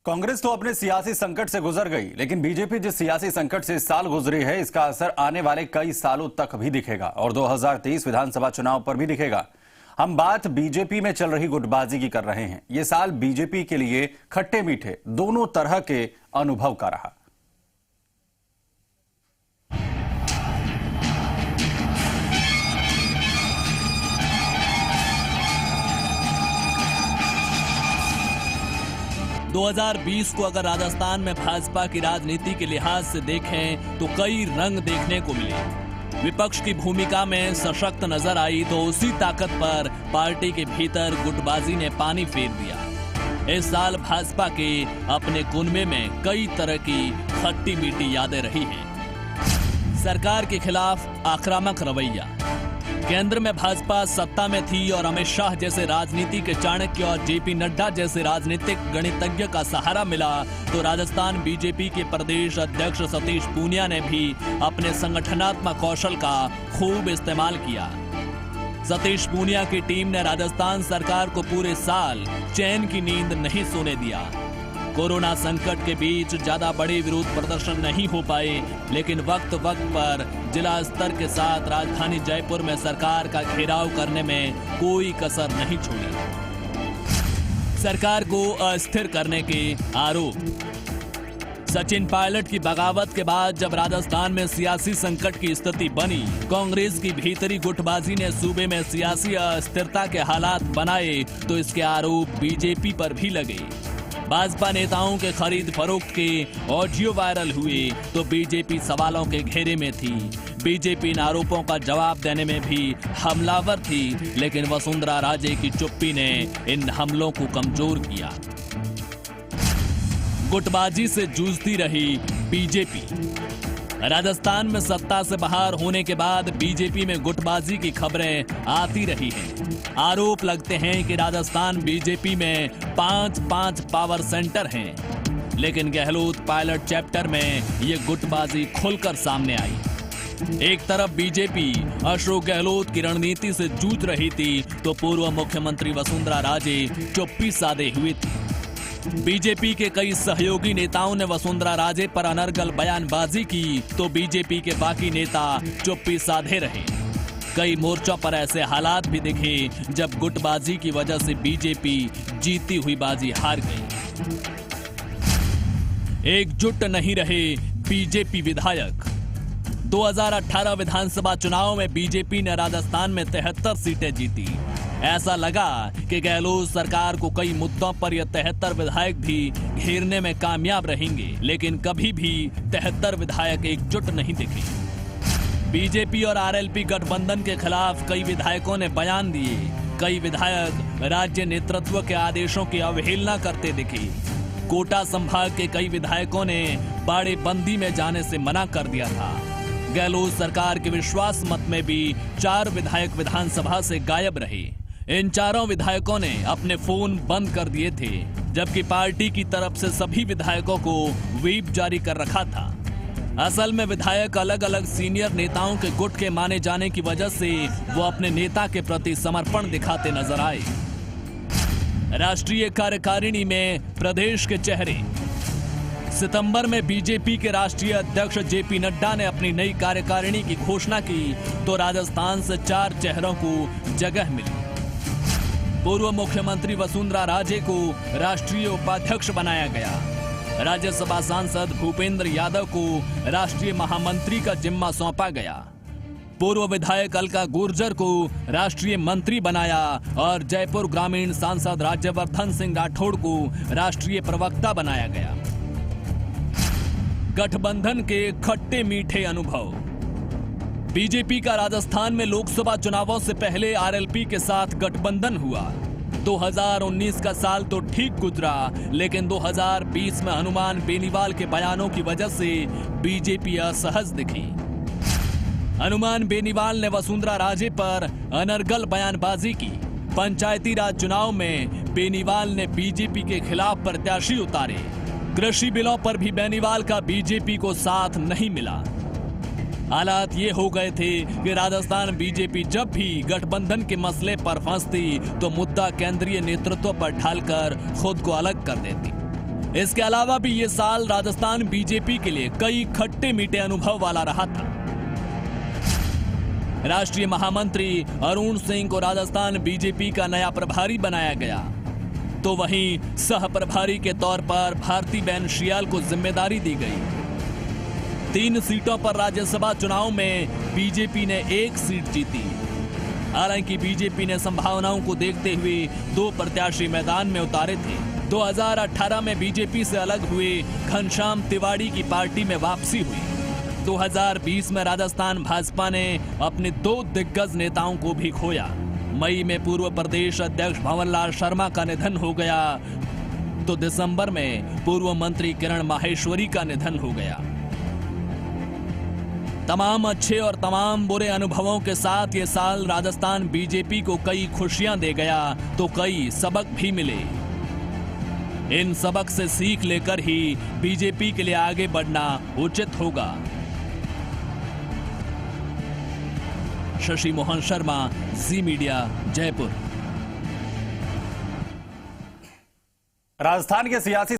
कांग्रेस तो अपने सियासी संकट से गुजर गई, लेकिन बीजेपी जिस सियासी संकट से इस साल गुजरी है, इसका असर आने वाले कई सालों तक भी दिखेगा और 2023 विधानसभा चुनाव पर भी दिखेगा। हम बात बीजेपी में चल रही गुटबाजी की कर रहे हैं। ये साल बीजेपी के लिए खट्टे मीठे दोनों तरह के अनुभव का रहा। दो 2020 को अगर राजस्थान में भाजपा की राजनीति के लिहाज से देखें तो कई रंग देखने को मिले। विपक्ष की भूमिका में सशक्त नजर आई तो उसी ताकत पर पार्टी के भीतर गुटबाजी ने पानी फेर दिया। इस साल भाजपा के अपने कुनबे में कई तरह की खट्टी मीठी यादें रही हैं। सरकार के खिलाफ आक्रामक रवैया, केंद्र में भाजपा सत्ता में थी और अमित शाह जैसे राजनीति के चाणक्य और जेपी नड्डा जैसे राजनीतिक गणितज्ञ का सहारा मिला तो राजस्थान बीजेपी के प्रदेश अध्यक्ष सतीश पूनिया ने भी अपने संगठनात्मक कौशल का खूब इस्तेमाल किया। सतीश पूनिया की टीम ने राजस्थान सरकार को पूरे साल चैन की नींद नहीं सोने दिया। कोरोना संकट के बीच ज्यादा बड़े विरोध प्रदर्शन नहीं हो पाए, लेकिन वक्त वक्त पर जिला स्तर के साथ राजधानी जयपुर में सरकार का घेराव करने में कोई कसर नहीं छोड़ी। सरकार को अस्थिर करने के आरोप। सचिन पायलट की बगावत के बाद जब राजस्थान में सियासी संकट की स्थिति बनी, कांग्रेस की भीतरी गुटबाजी ने सूबे में सियासी अस्थिरता के हालात बनाए तो इसके आरोप बीजेपी पर भी लगे। भाजपा नेताओं के खरीद फरोख्त के ऑडियो वायरल हुए तो बीजेपी सवालों के घेरे में थी। बीजेपी इन आरोपों का जवाब देने में भी हमलावर थी, लेकिन वसुंधरा राजे की चुप्पी ने इन हमलों को कमजोर किया। गुटबाजी से जूझती रही बीजेपी। राजस्थान में सत्ता से बाहर होने के बाद बीजेपी में गुटबाजी की खबरें आती रही हैं। आरोप लगते हैं कि राजस्थान बीजेपी में 5 पावर सेंटर हैं, लेकिन गहलोत पायलट चैप्टर में ये गुटबाजी खुलकर सामने आई। एक तरफ बीजेपी अशोक गहलोत की रणनीति से जूझ रही थी तो पूर्व मुख्यमंत्री वसुंधरा राजे चुप्पी साधे हुए थी। बीजेपी के कई सहयोगी नेताओं ने वसुंधरा राजे पर अनर्गल बयानबाजी की तो बीजेपी के बाकी नेता चुप्पी साधे रहे। कई मोर्चों पर ऐसे हालात भी दिखे जब गुटबाजी की वजह से बीजेपी जीती हुई बाजी हार गई। एकजुट नहीं रहे बीजेपी विधायक। 2018 विधानसभा चुनाव में बीजेपी ने राजस्थान में 73 सीटें जीती। ऐसा लगा कि गहलोत सरकार को कई मुद्दों पर यह 73 विधायक भी घेरने में कामयाब रहेंगे, लेकिन कभी भी 73 विधायक एकजुट नहीं दिखे। बीजेपी और आरएलपी गठबंधन के खिलाफ कई विधायकों ने बयान दिए। कई विधायक राज्य नेतृत्व के आदेशों की अवहेलना करते दिखे। कोटा संभाग के कई विधायकों ने बाड़ेबंदी में जाने से मना कर दिया था। गहलोत सरकार के विश्वास मत में भी 4 विधायक विधानसभा से गायब रहे। इन चारों विधायकों ने अपने फोन बंद कर दिए थे, जबकि पार्टी की तरफ से सभी विधायकों को व्हिप जारी कर रखा था। असल में विधायक अलग अलग सीनियर नेताओं के गुट के माने जाने की वजह से वो अपने नेता के प्रति समर्पण दिखाते नजर आए। राष्ट्रीय कार्यकारिणी में प्रदेश के चेहरे। सितंबर में बीजेपी के राष्ट्रीय अध्यक्ष जेपी नड्डा ने अपनी नई कार्यकारिणी की घोषणा की तो राजस्थान से 4 चेहरों को जगह मिली। पूर्व मुख्यमंत्री वसुंधरा राजे को राष्ट्रीय उपाध्यक्ष बनाया गया। राज्यसभा सांसद भूपेंद्र यादव को राष्ट्रीय महामंत्री का जिम्मा सौंपा गया। पूर्व विधायक अलका गुर्जर को राष्ट्रीय मंत्री बनाया और जयपुर ग्रामीण सांसद राज्यवर्धन सिंह राठौड़ को राष्ट्रीय प्रवक्ता बनाया गया। गठबंधन के खट्टे मीठे अनुभव। बीजेपी का राजस्थान में लोकसभा चुनावों से पहले आरएलपी के साथ गठबंधन हुआ। 2019 का साल तो ठीक गुजरा, लेकिन 2020 में हनुमान बेनीवाल के बयानों की वजह से बीजेपी असहज दिखी। हनुमान बेनीवाल ने वसुंधरा राजे पर अनर्गल बयानबाजी की। पंचायती राज चुनाव में बेनीवाल ने बीजेपी के खिलाफ प्रत्याशी उतारे। कृषि बिलों पर भी बेनीवाल का बीजेपी को साथ नहीं मिला। हालात ये हो गए थे कि राजस्थान बीजेपी जब भी गठबंधन के मसले पर फंसती तो मुद्दा केंद्रीय नेतृत्व पर ढालकर खुद को अलग कर देती। इसके अलावा भी ये साल राजस्थान बीजेपी के लिए कई खट्टे मीठे अनुभव वाला रहा था। राष्ट्रीय महामंत्री अरुण सिंह को राजस्थान बीजेपी का नया प्रभारी बनाया गया, तो वहीं सह प्रभारी के तौर पर भारतीबेन शियाल को जिम्मेदारी दी गई। 3 सीटों पर राज्यसभा चुनाव में बीजेपी ने 1 सीट जीती। हालांकि बीजेपी ने संभावनाओं को देखते हुए 2 प्रत्याशी मैदान में उतारे थे। 2018 में बीजेपी से अलग हुए घनश्याम तिवाड़ी की पार्टी में वापसी हुई। 2020 में राजस्थान भाजपा ने अपने 2 दिग्गज नेताओं को भी खोया। मई में पूर्व प्रदेश अध्यक्ष भंवरलाल शर्मा का निधन हो गया, तो दिसंबर में पूर्व मंत्री किरण माहेश्वरी का निधन हो गया। तमाम अच्छे और तमाम बुरे अनुभवों के साथ ये साल राजस्थान बीजेपी को कई खुशियां दे गया, तो कई सबक भी मिले। इन सबक से सीख लेकर ही बीजेपी के लिए आगे बढ़ना उचित होगा। शशि मोहन शर्मा, जी मीडिया, जयपुर। राजस्थान के सियासी